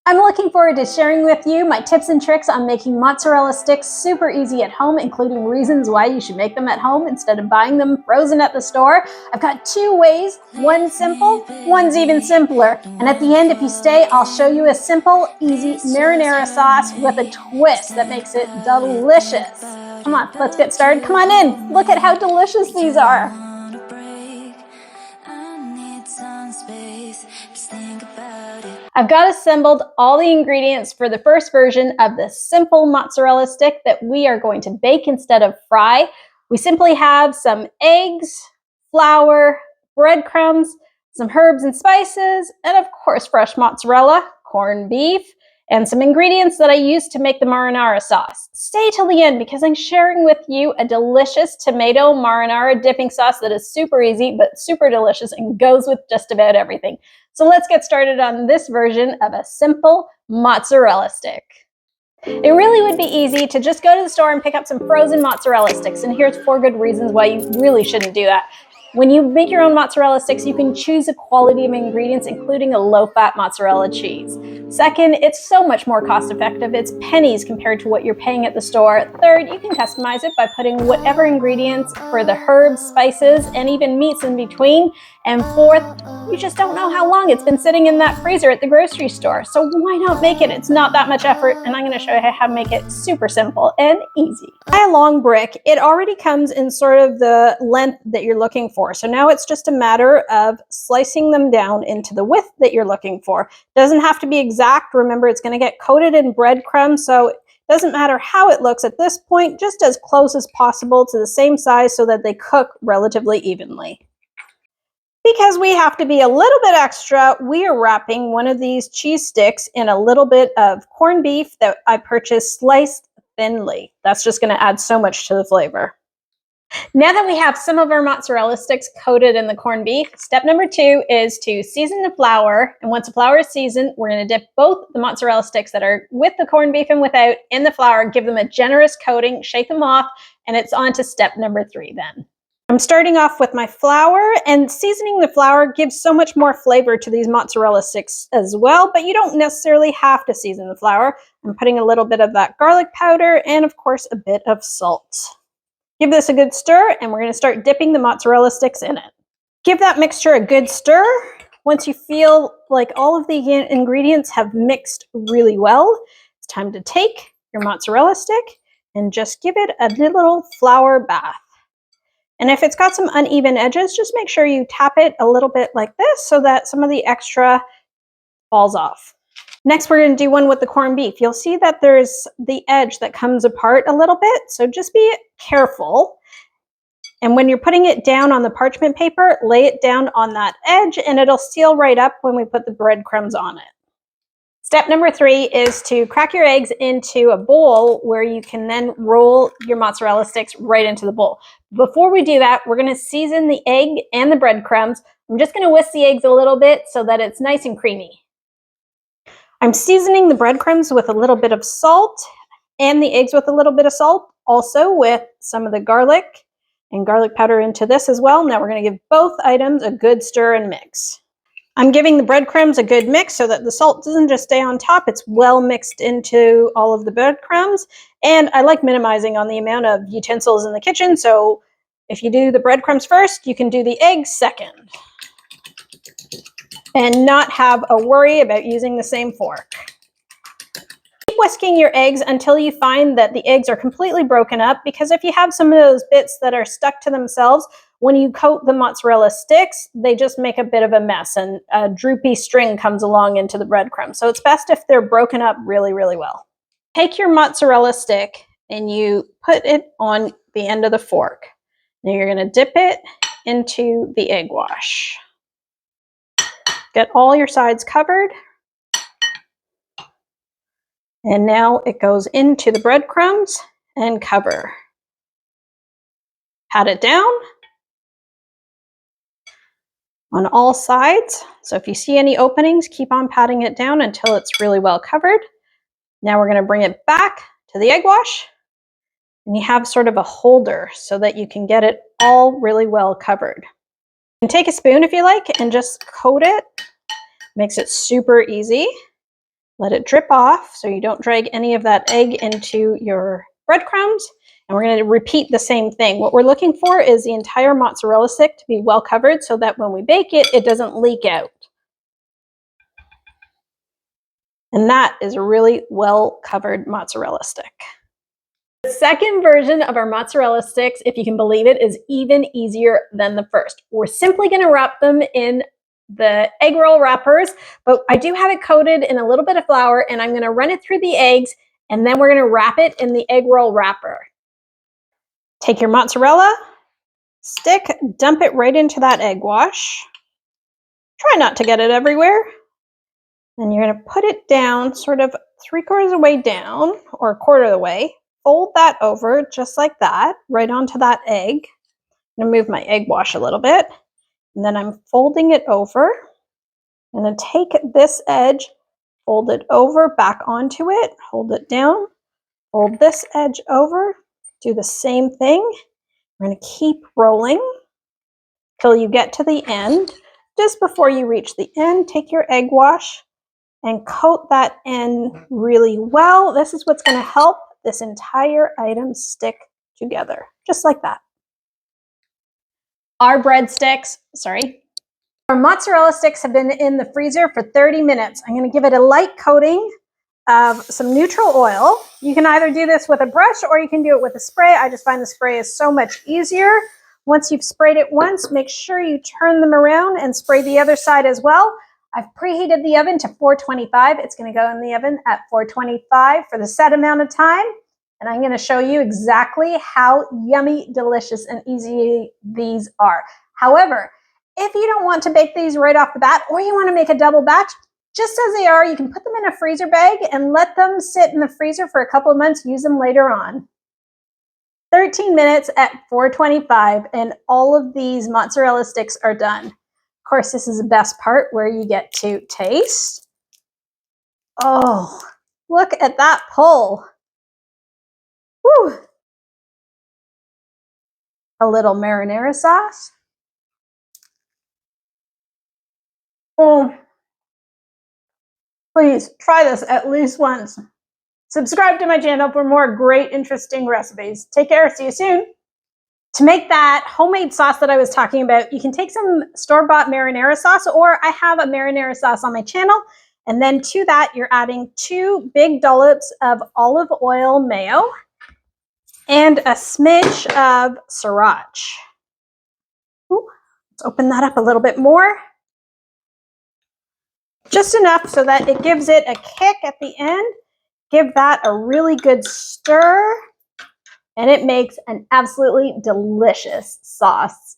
I'm looking forward to sharing with you my tips and tricks on making mozzarella sticks super easy at home, including reasons why you should make them at home instead of buying them frozen at the store. I've got two ways, one's simple, one's even simpler. And at the end, if you stay, I'll show you a simple, easy marinara sauce with a twist that makes it delicious. Come on, let's get started. Come on in. Look at how delicious these are. I've got assembled all the ingredients for the first version of the simple mozzarella stick that we are going to bake instead of fry. We simply have some eggs, flour, breadcrumbs, some herbs and spices, and of course fresh mozzarella, corned beef, and some ingredients that I use to make the marinara sauce. Stay till the end because I'm sharing with you a delicious tomato marinara dipping sauce that is super easy but super delicious and goes with just about everything. So let's get started on this version of a simple mozzarella stick. It really would be easy to just go to the store and pick up some frozen mozzarella sticks, and here's 4 good reasons why you really shouldn't do that. When you make your own mozzarella sticks, you can choose a quality of ingredients, including a low-fat mozzarella cheese. Second, it's so much more cost-effective. It's pennies compared to what you're paying at the store. Third, you can customize it by putting whatever ingredients for the herbs, spices, and even meats in between. And fourth, you just don't know how long it's been sitting in that freezer at the grocery store. So why not make it? It's not that much effort, and I'm going to show you how to make it super simple and easy. Buy a long brick. It already comes in sort of the length that you're looking for. So now it's just a matter of slicing them down into the width that you're looking for. Doesn't have to be exact. Remember, it's going to get coated in breadcrumbs, so it doesn't matter how it looks at this point, just as close as possible to the same size so that they cook relatively evenly. Because we have to be a little bit extra, we are wrapping one of these cheese sticks in a little bit of corned beef that I purchased sliced thinly. That's just going to add so much to the flavor. Now that we have some of our mozzarella sticks coated in the corned beef, step number 2 is to season the flour. And once the flour is seasoned, we're going to dip both the mozzarella sticks that are with the corned beef and without in the flour, give them a generous coating, shake them off, and it's on to step number 3 then. I'm starting off with my flour, and seasoning the flour gives so much more flavor to these mozzarella sticks as well, but you don't necessarily have to season the flour. I'm putting a little bit of that garlic powder and of course a bit of salt. Give this a good stir, and we're going to start dipping the mozzarella sticks in it. Give that mixture a good stir. Once you feel like all of the ingredients have mixed really well, it's time to take your mozzarella stick and just give it a little flour bath. And if it's got some uneven edges, just make sure you tap it a little bit like this so that some of the extra falls off. Next, we're going to do one with the corned beef. You'll see that there's the edge that comes apart a little bit, so just be careful. And when you're putting it down on the parchment paper, lay it down on that edge and it'll seal right up when we put the breadcrumbs on it. Step number 3 is to crack your eggs into a bowl where you can then roll your mozzarella sticks right into the bowl. Before we do that, we're going to season the egg and the breadcrumbs. I'm just going to whisk the eggs a little bit so that it's nice and creamy. I'm seasoning the breadcrumbs with a little bit of salt and the eggs with a little bit of salt, also with some of the garlic and garlic powder into this as well. Now we're going to give both items a good stir and mix. I'm giving the breadcrumbs a good mix so that the salt doesn't just stay on top, it's well mixed into all of the breadcrumbs. And I like minimizing on the amount of utensils in the kitchen, so if you do the breadcrumbs first, you can do the eggs second. And not have a worry about using the same fork. Keep whisking your eggs until you find that the eggs are completely broken up, because if you have some of those bits that are stuck to themselves, when you coat the mozzarella sticks, they just make a bit of a mess and a droopy string comes along into the breadcrumbs. So it's best if they're broken up really, really well. Take your mozzarella stick and you put it on the end of the fork. Now you're going to dip it into the egg wash. Get all your sides covered. And now it goes into the breadcrumbs and cover. Pat it down on all sides. So if you see any openings, keep on patting it down until it's really well covered. Now we're going to bring it back to the egg wash. And you have sort of a holder so that you can get it all really well covered. You can take a spoon if you like and just coat it. Makes it super easy. Let it drip off so you don't drag any of that egg into your breadcrumbs. And we're going to repeat the same thing. What we're looking for is the entire mozzarella stick to be well covered so that when we bake it, it doesn't leak out. And that is a really well covered mozzarella stick. The second version of our mozzarella sticks, if you can believe it, is even easier than the first. We're simply going to wrap them in the egg roll wrappers, but I do have it coated in a little bit of flour, and I'm going to run it through the eggs, and then we're going to wrap it in the egg roll wrapper. Take your mozzarella stick, dump it right into that egg wash. Try not to get it everywhere. Then you're going to put it down sort of 3/4 of the way down, or 1/4 of the way. Fold that over just like that, right onto that egg. I'm going to move my egg wash a little bit. And then I'm folding it over. I'm going to take this edge, fold it over, back onto it, hold it down, fold this edge over, do the same thing. We're going to keep rolling till you get to the end. Just before you reach the end, take your egg wash and coat that end really well. This is what's going to help this entire item stick together, just like that. Our breadsticks, our mozzarella sticks have been in the freezer for 30 minutes. I'm going to give it a light coating of some neutral oil. You can either do this with a brush or you can do it with a spray. I just find the spray is so much easier. Once you've sprayed it once, make sure you turn them around and spray the other side as well. I've preheated the oven to 425. It's going to go in the oven at 425 for the set amount of time. And I'm going to show you exactly how yummy, delicious, and easy these are. However, if you don't want to bake these right off the bat, or you want to make a double batch, just as they are, you can put them in a freezer bag and let them sit in the freezer for a couple of months, use them later on. 13 minutes at 425, and all of these mozzarella sticks are done. Of course, this is the best part where you get to taste. Oh, look at that pull. Woo! A little marinara sauce. Oh, please try this at least once. Subscribe to my channel for more great, interesting recipes. Take care. See you soon. To make that homemade sauce that I was talking about, you can take some store-bought marinara sauce, or I have a marinara sauce on my channel. And then to that, you're adding 2 big dollops of olive oil mayo and a smidge of sriracha. Ooh, let's open that up a little bit more. Just enough so that it gives it a kick at the end. Give that a really good stir, and it makes an absolutely delicious sauce.